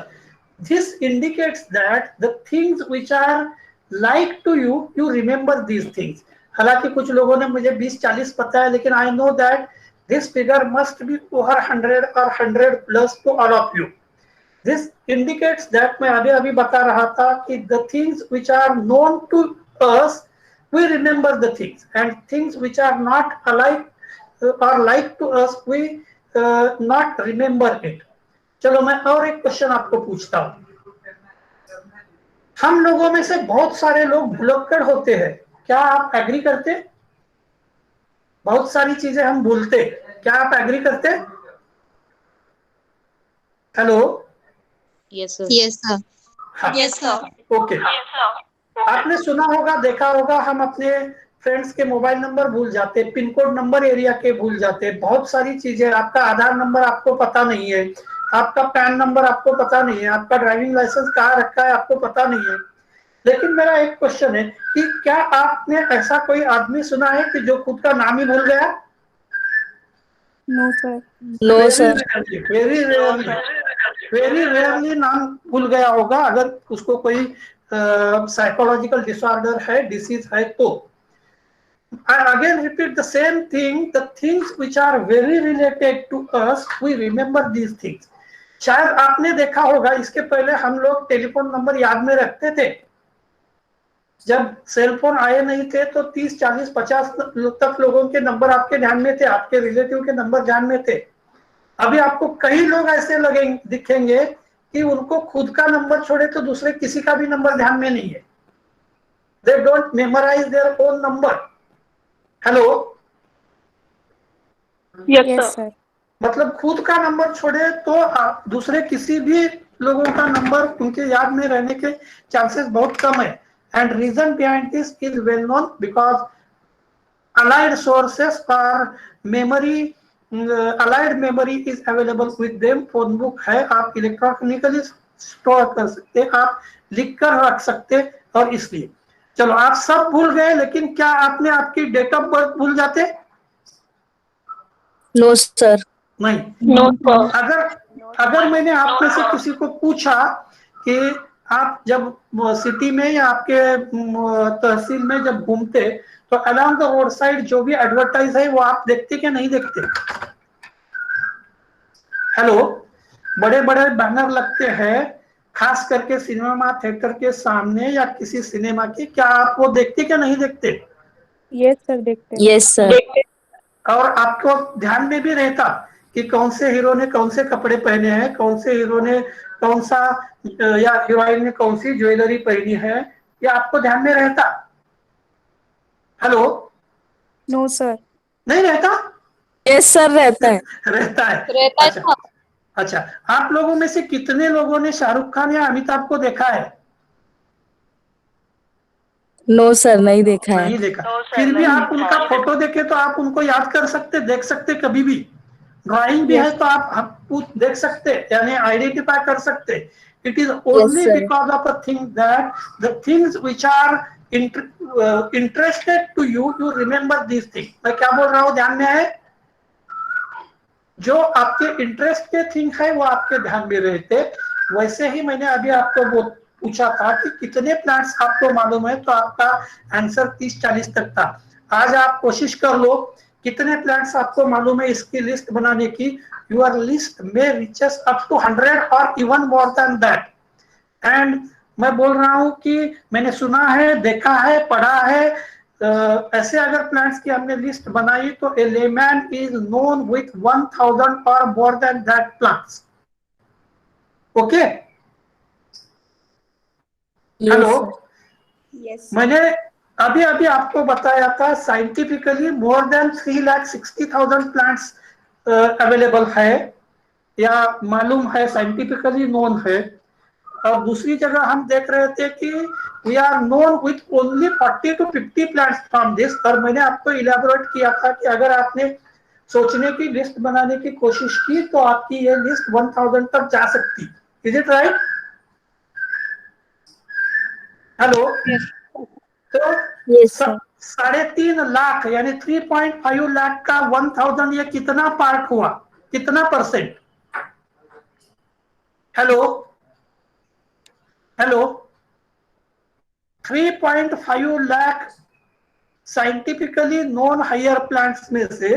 S1: This indicates that the things which are like to you, you remember these things. हालांकि कुछ लोगों ने मुझे 20-40 पता है, लेकिन I know that this figure must be over 100 or 100 plus to all of you. This indicates that मैं अभी बता रहा था कि the things which are known to us, we remember the things, and things which are not alike or like to us, we not remember it. चलो मैं और एक क्वेश्चन आपको पूछता हूँ. हम लोगों में से बहुत सारे लोग भुलक्कड़ होते हैं. क्या आप एग्री करते? बहुत सारी चीजें हम भूलते. क्या आप एग्री करते? Hello.
S4: Yes sir.
S3: Yes, sir.
S1: हाँ.
S3: Yes, sir.
S1: ओके. आपने सुना होगा, देखा होगा, हम अपने फ्रेंड्स के मोबाइल नंबर भूल जाते, पिन कोड नंबर एरिया के भूल जाते, बहुत सारी चीजें. आपका आधार नंबर आपको पता नहीं है, आपका पैन नंबर आपको पता नहीं है, आपका ड्राइविंग लाइसेंस कहाँ रखा है आपको पता नहीं है. लेकिन मेरा एक क्वेश्चन है कि क्या आपने ऐसा कोई आदमी सुना है कि जो खुद का नाम ही भूल गया?
S2: No sir.
S5: No sir.
S1: Very rarely नाम भूल गया होगा, अगर उसको कोई साइकोलॉजिकल डिसऑर्डर है, डिसीज है तो. I again repeat the same thing. The things which are very related to us, we remember these things. शायद आपने देखा होगा, इसके पहले हम लोग टेलीफोन नंबर याद में रखते थे. जब सेल फोन आए नहीं थे तो 30, 40, 50 तक लोगों के नंबर आपके ध्यान में थे, आपके रिलेटिव के नंबर ध्यान में थे. अभी आपको कई लोग ऐसे दिखेंगे कि उनको खुद का नंबर छोड़े तो दूसरे किसी का भी नंबर ध्यान में नहीं है. They don't memorize their own number. Hello.
S2: Yes sir.
S1: मतलब खुद का नंबर छोड़े तो दूसरे किसी भी लोगों का नंबर उनके याद में रहने के चांसेस बहुत कम है. And reason behind this is well known, because allied sources और memory, allied memory is available with them. Phone book है, आप इलेक्ट्रॉनिकली स्टोर कर सकते, आप लिख कर रख सकते. और इसलिए चलो आप सब भूल गए, लेकिन क्या आपने आपकी डेट ऑफ बर्थ भूल जाते?
S5: No sir.
S1: नहीं.
S8: No, sir.
S1: अगर मैंने आप में से किसी को पूछा कि आप जब सिटी में या आपके तहसील में जब घूमते तो अलोंग द रोड साइड जो भी एडवर्टाइज है वो आप देखते क्या नहीं देखते? हेलो. बड़े बड़े बैनर लगते हैं, खास करके सिनेमा थिएटर के सामने या किसी सिनेमा की, क्या आप वो देखते क्या नहीं देखते?
S2: यस सर, देखते हैं।
S3: Yes sir.
S1: और आपको ध्यान में भी रहता कि कौन से हीरो ने कौन से कपड़े पहने हैं, कौन से हीरो ने कौन सा या हीरोइन ने कौन सी ज्वेलरी पहनी है, या आपको ध्यान में रहता? हेलो?
S2: No sir.
S1: नहीं रहता?
S3: यस सर, रहता है।
S1: रहता है।
S3: रहता है
S1: अच्छा, अच्छा, आप लोगों में से कितने लोगों ने शाहरुख खान या अमिताभ को देखा है?
S3: नो सर, नहीं देखा है।
S1: नहीं देखा। फिर भी आप उनका फोटो देखे तो आप उनको याद कर सकते, देख सकते कभी भी। ड्राइंग भी है तो आप देख सकते, यानी आइडेंटिफाई कर सकते। It is only
S3: sir.
S1: Because of the thing that the things which are interested to you, you remember this thing. मैं क्या बोल रहा हूँ, ध्यान में है? जो आपके इंटरेस्ट के थिंग है वो आपके ध्यान में रहते। वैसे ही मैंने अभी आपको वो पूछा था कि कितने प्लांट्स आपको मालूम है, तो आपका आंसर 30-40 तक था। आज आप कोशिश कर लो कितने प्लांट्स आपको मालूम है इसकी लिस्ट बनाने की। योर लिस्ट में रीचेस अप टू 100 और even more than that. And मैं बोल रहा हूं कि मैंने सुना है, देखा है, पढ़ा है, ऐसे अगर प्लांट्स की हमने लिस्ट बनाई तो ए लेमैन इज नोन विथ 1000 और more than that plants. Okay? Hello?
S2: Yes.
S1: मैंने अभी अभी आपको बताया था scientifically more than 3,60,000 plants available है, या मालूम है, साइंटिफिकली नोन है। और दूसरी जगह हम देख रहे थे कि we are known with only 40 to 50 plants from this. और मैंने आपको इलेबोरेट किया था कि अगर आपने सोचने की लिस्ट बनाने की कोशिश की तो आपकी ये लिस्ट 1000 तक जा सकती। Is it right? हेलो? तो
S3: यस सर।
S1: 3.5 लाख यानी 3.5 लाख का 1000 ये कितना पार्ट हुआ, कितना percent? Hello? Hello? 3.5 lakh scientifically known higher plants में से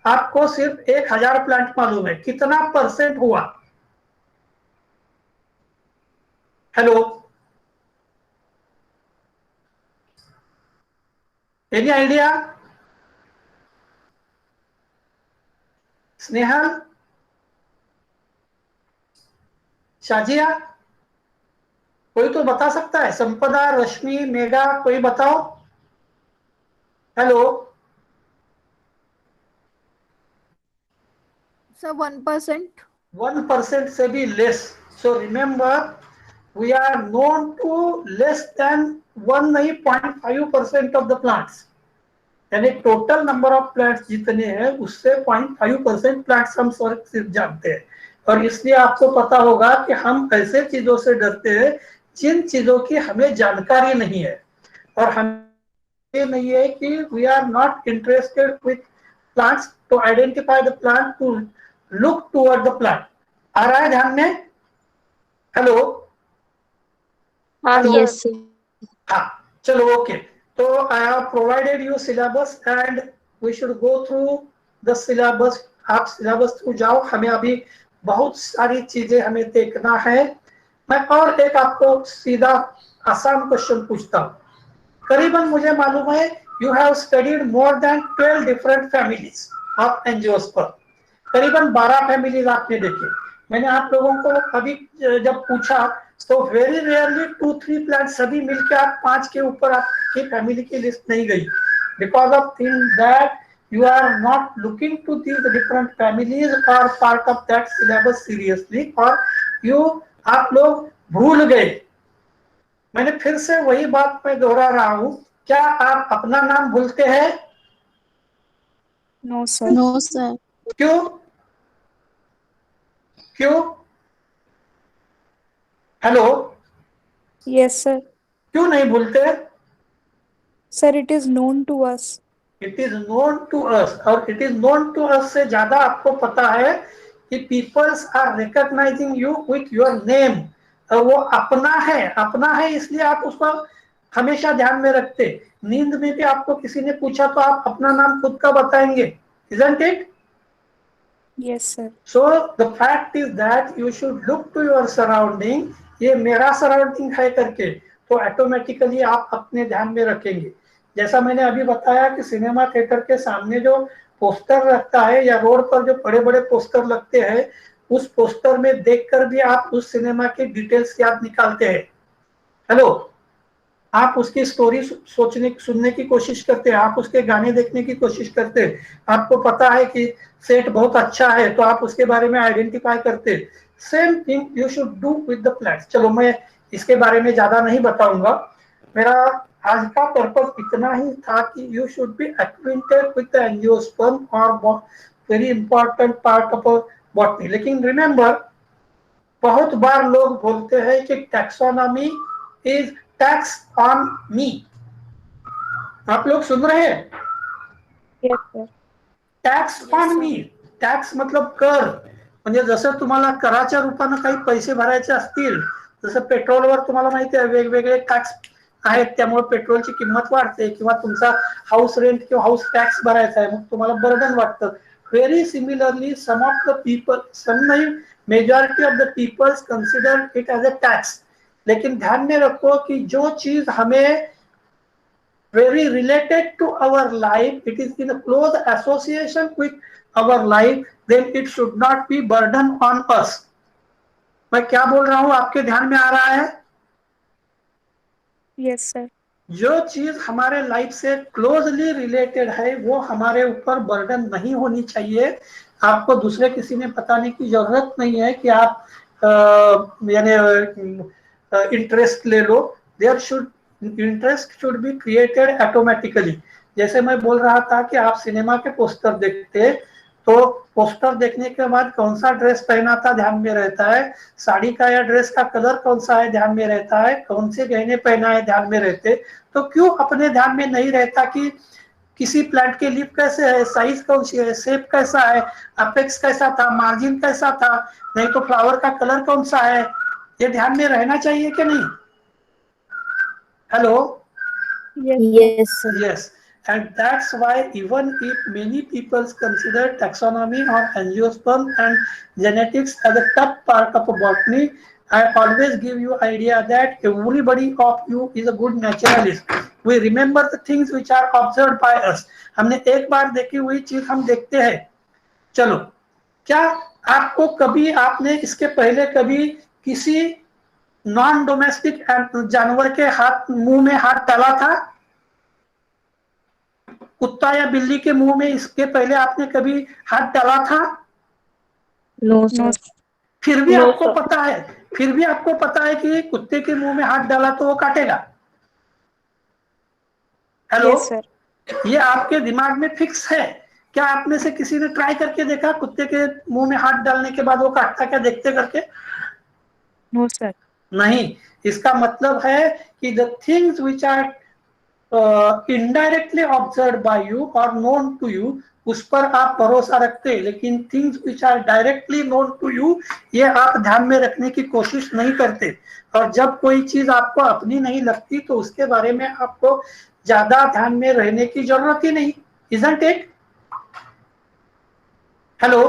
S1: आपको सिर्फ 1000 प्लांट मालूम है, कितना परसेंट हुआ? Hello? Any idea? Snehal? Shazia? कोई तो बता सकता है? संपदा, रश्मि, मेघा, कोई बताओ। हेलो?
S2: सर 1%।
S1: 1% से भी less. So remember we are known to less than 1 नहीं 0.5% ऑफ द प्लांट्स, यानी टोटल नंबर ऑफ प्लांट्स जितने हैं उससे 0.5% प्लांट्स हम सिर्फ जानते हैं। और इसलिए आपको पता होगा कि हम ऐसे चीजों से डरते हैं जिन चीजों की हमें जानकारी नहीं है। और हमें ये नहीं है कि we are not interested with plants to identify the plant, to look toward the plant. आ रहा है ध्यान में? हेलो?
S3: Yes sir.
S1: हाँ, चलो ओके। तो I have provided you syllabus and we should go through the syllabus. आप सिलेबस थ्रू जाओ, हमें अभी बहुत सारी चीजें हमें देखना है। मैं और एक आपको सीधा आसान क्वेश्चन पूछता हूँ। करीबन मुझे मालूम है you have studied more than 12 different families of angiosperm. करीबन 12 फैमिलीज आपने देखे। मैंने आप लोगों को अभी जब पूछा तो वेरी रेयरली 2-3 प्लांट सभी मिलकर आप 5 के ऊपर आपकी फैमिली की लिस्ट नहीं गई, because of thing that you are not looking to these different families or part of that syllabus seriously, और आप लोग भूल गए। मैंने फिर से वही बात मैं दोहरा रहा हूं, क्या आप अपना नाम भूलते हैं?
S2: No sir.
S3: No sir.
S1: क्यों? क्यों? हेलो?
S2: Yes sir.
S1: क्यों नहीं भूलते?
S2: Sir it is known to us.
S1: It is known to us, और it is known to us से ज्यादा आपको पता है कि peoples are recognizing you with your name. वो अपना है इसलिए आप उसको हमेशा ध्यान में रखते। नींद में भी आपको किसी ने पूछा तो आप अपना नाम खुद का बताएंगे, isn't it?
S2: Yes sir.
S1: So the fact is that you should look to your surrounding ये मेरा सराउंडिंग है करके, तो ऑटोमेटिकली आप अपने ध्यान में रखेंगे। जैसा मैंने अभी बताया कि सिनेमा थिएटर के सामने जो पोस्टर लगता है या रोड पर जो बड़े बड़े पोस्टर लगते हैं, उस पोस्टर में देखकर भी आप उस सिनेमा के डिटेल्स याद निकालते हैं। हेलो, आप उसकी स्टोरी सुनने की कोशिश करते हैं, आप उसके गाने देखने की कोशिश करते हैं, आपको पता है कि सेट बहुत अच्छा है तो आप उसके बारे में आइडेंटिफाई करते हैं। Same thing you should do with the plants. चलो मैं इसके बारे में ज्यादा नहीं बताऊंगा, मेरा आज का पर्पस इतना ही था कि you should be acquainted with the angiosperm और very important part of botany. लेकिन रिमेंबर, बहुत बार लोग बोलते हैं कि taxonomy is tax on me. आप लोग सुन रहे हैं?
S2: Yes sir.
S1: Tax on me. Tax मतलब कर. म्हणजे जसं तुम्हाला कराच्या रूपानं काही पैसे भरायचे असतील, जसं पेट्रोलवर तुम्हाला माहिती आहे वेगवेगळे टॅक्स आहेत, त्यामुळे पेट्रोलची किंमत वाढते, किंवा तुमचा हाऊस रेंट किंवा हाऊस टॅक्स भरायचा आहे, मग तुम्हाला बर्डन वाटतं. Very similarly some of the people, some नहीं, majority of the peoples consider it as a tax. लेकिन ध्यान में रखो कि जो चीज हमें very related to our life, it is in a close association with our life, then it should not be burden on us. मैं क्या बोल रहा हूं, आपके ध्यान में आ रहा है?
S2: Yes sir.
S1: जो चीज हमारे लाइफ से क्लोजली रिलेटेड है वो हमारे ऊपर बर्डन नहीं होनी चाहिए. आपको दूसरे किसी ने बताने की जरूरत नहीं है कि आप यानी इंटरेस्ट ले लो. There should interest should be created automatically. जैसे मैं बोल रहा था कि आप सिनेमा के पोस्टर देखते, तो पोस्टर देखने के बाद कौन सा ड्रेस पहना था ध्यान में रहता है, साड़ी का या ड्रेस का कलर कौन सा है ध्यान में रहता है, कौन से गहने पहना है ध्यान में रहते. तो क्यों अपने ध्यान में नहीं रहता कि किसी प्लांट के लीफ कैसे है, साइज कौन सी है, शेप कैसा है, अपेक्स कैसा था, मार्जिन कैसा था, नहीं तो फ्लावर का कलर कौन सा है, ये ध्यान में रहना चाहिए कि नहीं? Hello.
S3: Yes, sir.
S1: Yes, and that's why even if many people consider taxonomy or angiosperm and genetics as a tough part of botany, I always give you idea that everybody of you is a good naturalist. We remember the things which are observed by us. हमने एक बार देखी हुई चीज हम देखते हैं. चलो, क्या आपको कभी, आपने इसके पहले कभी किसी नॉन डोमेस्टिक जानवर के हाथ मुंह में हाथ डाला था? कुत्ता या बिल्ली के मुंह में इसके पहले आपने कभी हाथ डाला था?
S3: No, sir.
S1: फिर भी
S6: No,
S1: आपको
S6: sir.
S1: पता है, फिर भी आपको पता है कि कुत्ते के मुंह में हाथ डाला तो वो काटेगा. हेलो.
S2: Yes sir.
S1: ये आपके दिमाग में फिक्स है. क्या आप में से किसी ने ट्राई करके देखा कुत्ते के मुंह में हाथ डालने के बाद वो काटता क्या, देखते करके?
S2: No sir.
S1: नहीं. इसका मतलब है कि the things which are indirectly observe by you or known to you, उस पर आप भरोसा रखते हैं, लेकिन things which are directly known to you, ये आप ध्यान में रखने की कोशिश नहीं करते. और जब कोई चीज आपको अपनी नहीं लगती तो उसके बारे में आपको ज्यादा ध्यान में रहने की जरूरत ही नहीं. Isn't it? हेलो.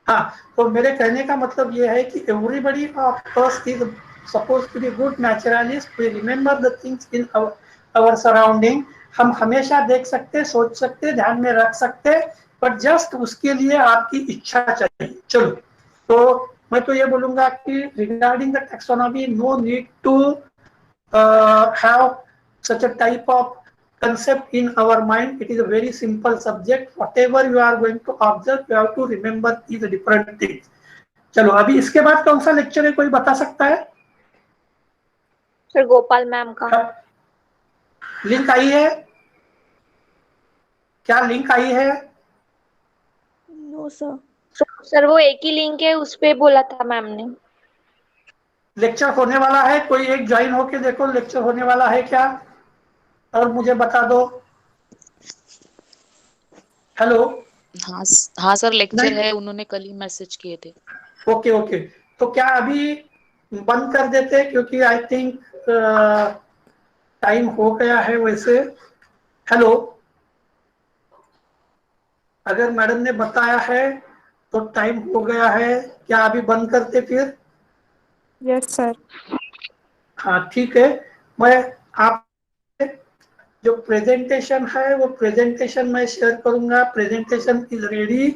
S1: हाँ, तो मेरे कहने का मतलब ये है कि everybody of us is supposed to be good naturalist. We remember the things in our surrounding. हम हमेशा देख सकते, सोच सकते, ध्यान में रख सकते, पर जस्ट उसके लिए आपकी इच्छा चाहिए. चलो, तो मैं तो ये बोलूंगा कि regarding the taxonomy, no need to have such a type of concept in our mind. It is a very simple subject. Whatever you are going to observe, you have to remember these different things. चलो, अभी इसके बाद कौन सा लेक्चर है, कोई बता सकता है?
S6: सर गोपाल मैम का.
S1: लिंक आई है क्या? लिंक आई है?
S6: No sir. सर वो एक ही लिंक है, उस पे बोला था मैम ने.
S1: लेक्चर होने वाला है, कोई एक ज्वाइन होके देखो लेक्चर होने वाला है क्या, और मुझे बता दो. हेलो.
S4: हाँ हाँ सर, लेक्चर
S1: नहीं.
S4: है, उन्होंने कल ही मैसेज किए थे.
S1: ओके ओके, तो क्या अभी बंद कर देते, क्योंकि आई थिंक टाइम हो गया है वैसे. हेलो. अगर मैडम ने बताया है तो टाइम हो गया है, क्या अभी बंद करते फिर?
S2: Yes sir.
S1: हाँ ठीक है, मैं आप जो प्रेजेंटेशन है वो प्रेजेंटेशन मैं शेयर करूंगा। प्रेजेंटेशन इज रेडी,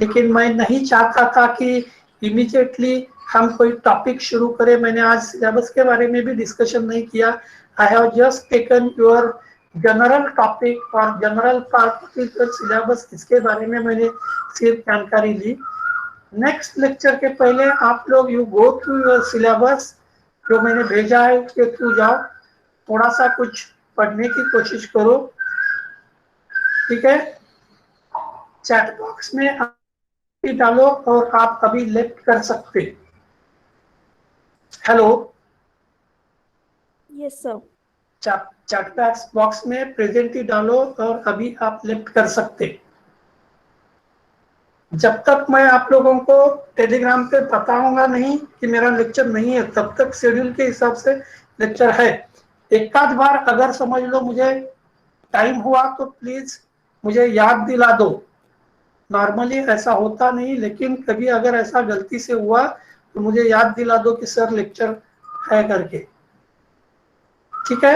S1: लेकिन मैं नहीं चाहता था कि इमीडिएटली हम कोई टॉपिक शुरू करें। मैंने आज सिलेबस के बारे में भी डिस्कशन नहीं किया। I have just taken your general topic और जनरल पार्ट ऑफ सिलेबस, इसके बारे में मैंने सिर्फ जानकारी ली। नेक्स्ट लेक्चर के पहले आप लोग you go through your syllabus, जो मैंने भेजा है उसके थ्रू जाओ, थोड़ा सा कुछ पढ़ने की कोशिश करो, ठीक है। चैट बॉक्स में आप डालो और आप अभी लेफ्ट कर सकते। Hello,
S3: yes sir.
S1: Chat box में प्रेजेंट ही डालो और अभी आप लेफ्ट कर सकते। जब तक मैं आप लोगों को टेलीग्राम पे बताऊंगा नहीं कि मेरा लेक्चर नहीं है, तब तक शेड्यूल के हिसाब से लेक्चर है। एक आध बार अगर समझ लो मुझे टाइम हुआ तो प्लीज मुझे याद दिला दो। नॉर्मली ऐसा होता नहीं, लेकिन कभी अगर ऐसा गलती से हुआ तो मुझे याद दिला दो कि सर लेक्चर है करके, ठीक है।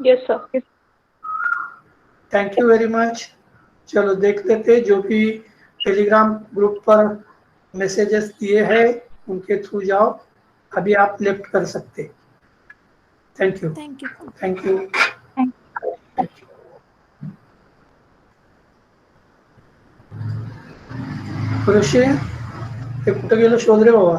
S6: Yes sir.
S1: Thank you very much. चलो देख लेते जो भी टेलीग्राम ग्रुप पर मैसेजेस दिए हैं उनके थ्रू जाओ, अभी आप लेफ्ट कर सकते। Thank you,
S3: thank you.
S1: Thank you. Rishi ते कुठे गेलो शोध रे बाबा।